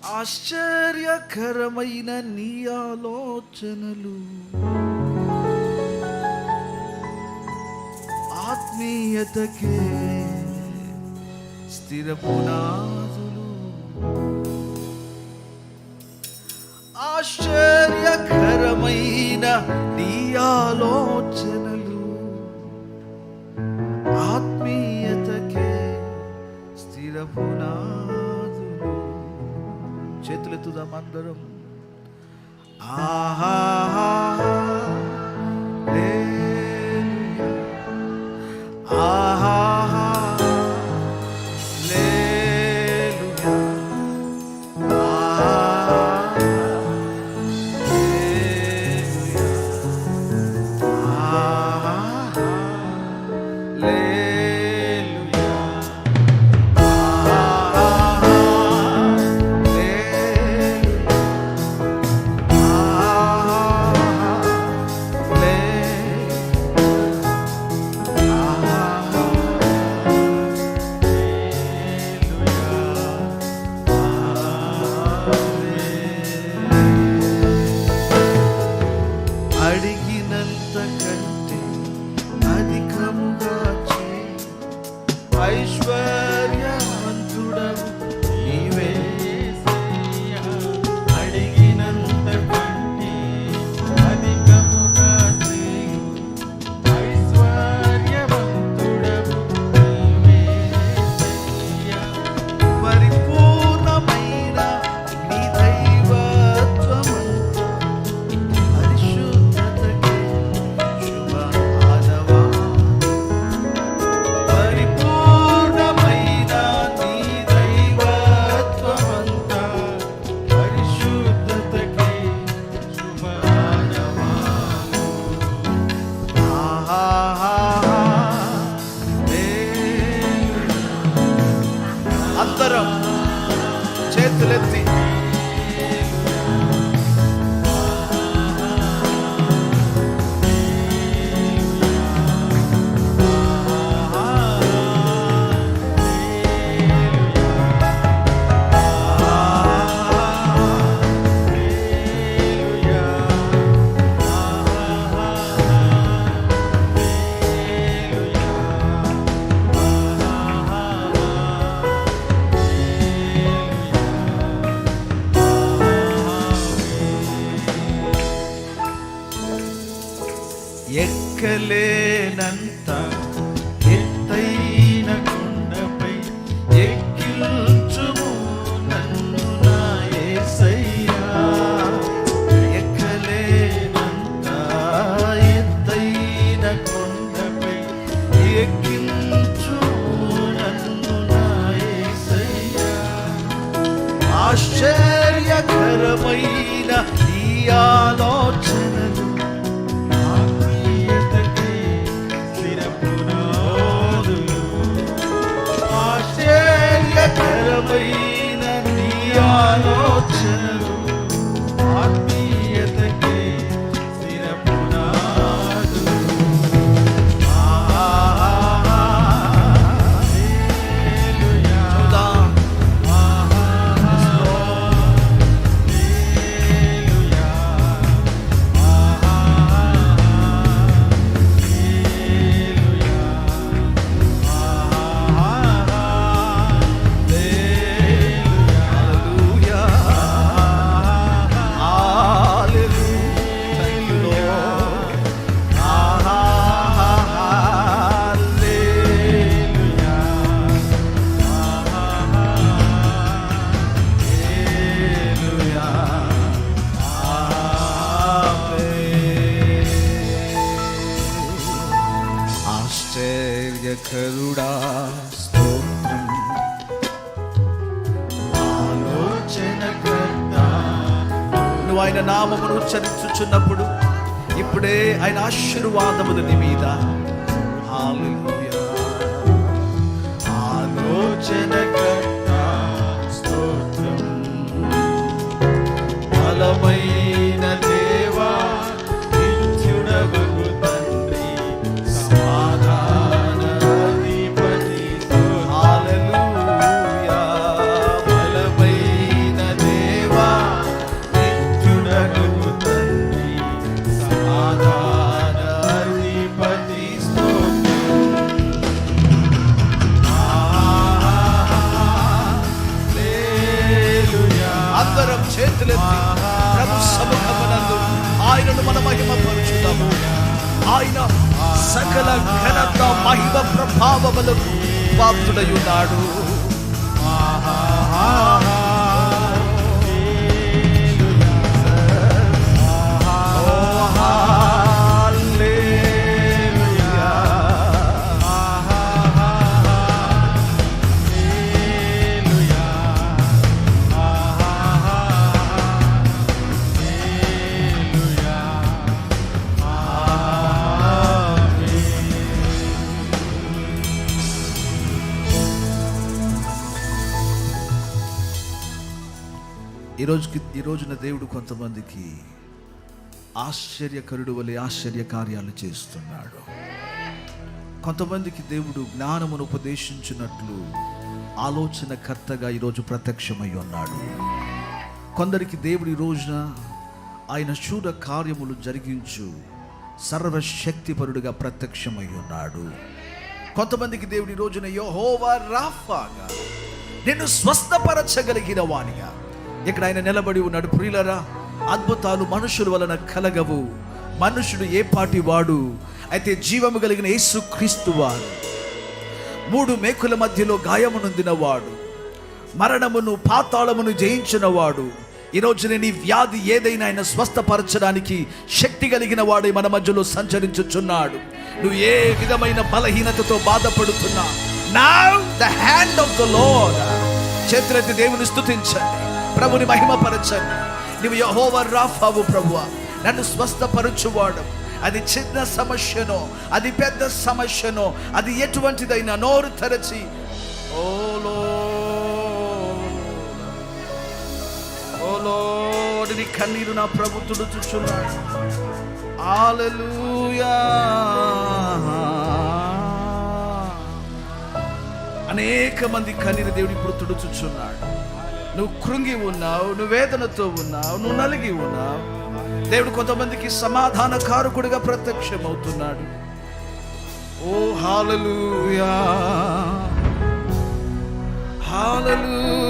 ఆశ్చర్యకరమైన నీ ఆలోచనలు, ఆత్మీయతకే స్థిర పునాదులు. ఆశ్చర్యకరమైన నీ ఆలోచనలు, ఆత్మీయతకే స్థిర పునాదులు. చేతులెత్తుదాం అందరం. ఆహా ఐశ్వర్యవంతుడవు నీవే, అడిగినంత కంటే అధికముగా చేయు ఐశ్వర్యవంతుడవు నీవే. పరిపూర్ణమైన నీ దైవత్వమంతా పరిశుద్ధతకే శుభ అందరం చేతులెత్తి ఎక్కలేనంత ఎత్తైన కొండపై ఎక్కించుము నన్ను నా యేసయ్యా. ఎక్కలేనంత ఎత్తైన కొండపై ఎక్కించుము నన్ను నా యేసయ్యా. ఆశ్చర్యకరమైన ఈ ఆలోచనలు, ఆశ్చర్యకరమైన నీ ఆలోచనలు, ఆత్మీయతకే స్థిర పునాదులు. ఆశ్చర్యకరుడా స్తోత్రం, ఆలోచనకర్త. నువ్వు ఆయన నామమును ఉచ్చరించుచున్నప్పుడు ఇప్పుడే ఆయన ఆశీర్వాదములు నీ మీద. హల్లెలూయా. ఆలోచనకర్త స్తోత్రం, బలమైన దేవా నిత్యుడవగు తండ్రి, సమాధాన అధిపతి. హల్లెలూయా. బలమైన దేవా అందరం చేతులెత్తి ప్రభు సముఖమునందు ఆయనను మన మహిమ పరచుదాము. ఆయన సకల ఘనత మహిమ ప్రభావములకు పాత్రుడై ఉన్నాడు. ఈ రోజున దేవుడు కొంతమందికి ఆశ్చర్యకరుడు వలె ఆశ్చర్య కార్యాలు చేస్తున్నాడు. కొంతమందికి దేవుడు జ్ఞానమును ఉపదేశించినట్లు ఆలోచనకర్తగా ఈరోజు ప్రత్యక్షమై ఉన్నాడు. కొందరికి దేవుడు ఈ రోజున ఆయన శూర కార్యములు జరిగించు సర్వశక్తిపరుడుగా ప్రత్యక్షమై ఉన్నాడు. కొంతమందికి దేవుడు ఈ రోజున యెహోవా రాఫాగా నిన్ను స్వస్థపరచగలిగిన వానిగా ఇక్కడ ఆయన నిలబడి ఉన్నాడు. ప్రియులరా, అద్భుతాలు మనుషుల వలన కలగవు. మనుషుడు ఏ పాటి వాడు అయితే జీవము కలిగిన యేసు క్రీస్తు వారు 3 మేకుల మధ్యలో గాయమునొందిన వాడు, మరణమును పాతాళమును జయించిన వాడు, ఈరోజు నీ వ్యాధి ఏదైనా ఆయన స్వస్థపరచడానికి శక్తి కలిగిన వాడు మన మధ్యలో సంచరించుచున్నాడు. నువ్వు ఏ విధమైన బలహీనతతో బాధపడుతున్నా, now the hand of the lord, చేతులెత్తి దేవుని స్తుతించండి, ప్రభుని మహిమపరచండి. నువ్వు యెహోవా రాఫావు, ప్రభువా నన్ను స్వస్థపరచువాడు. అది చిన్న సమస్యనో అది పెద్ద సమస్యనో అది ఎటువంటిదైనా నోరు తెరచి ఓ నీ కన్నీరు నా ప్రభు తుడుచుచున్నాడు. హల్లెలూయా. అనేక మంది కన్నీరు దేవుడు ఇప్పుడు తుడుచుచున్నాడు. నువ్వు కృంగి ఉన్నావు, నువ్వు వేదనతో ఉన్నావు, నువ్వు నలిగి ఉన్నావు. దేవుడు కొంతమందికి సమాధాన కారకుడిగా ప్రత్యక్షమవుతున్నాడు. ఓ హల్లెలూయా, హల్లెలూయా.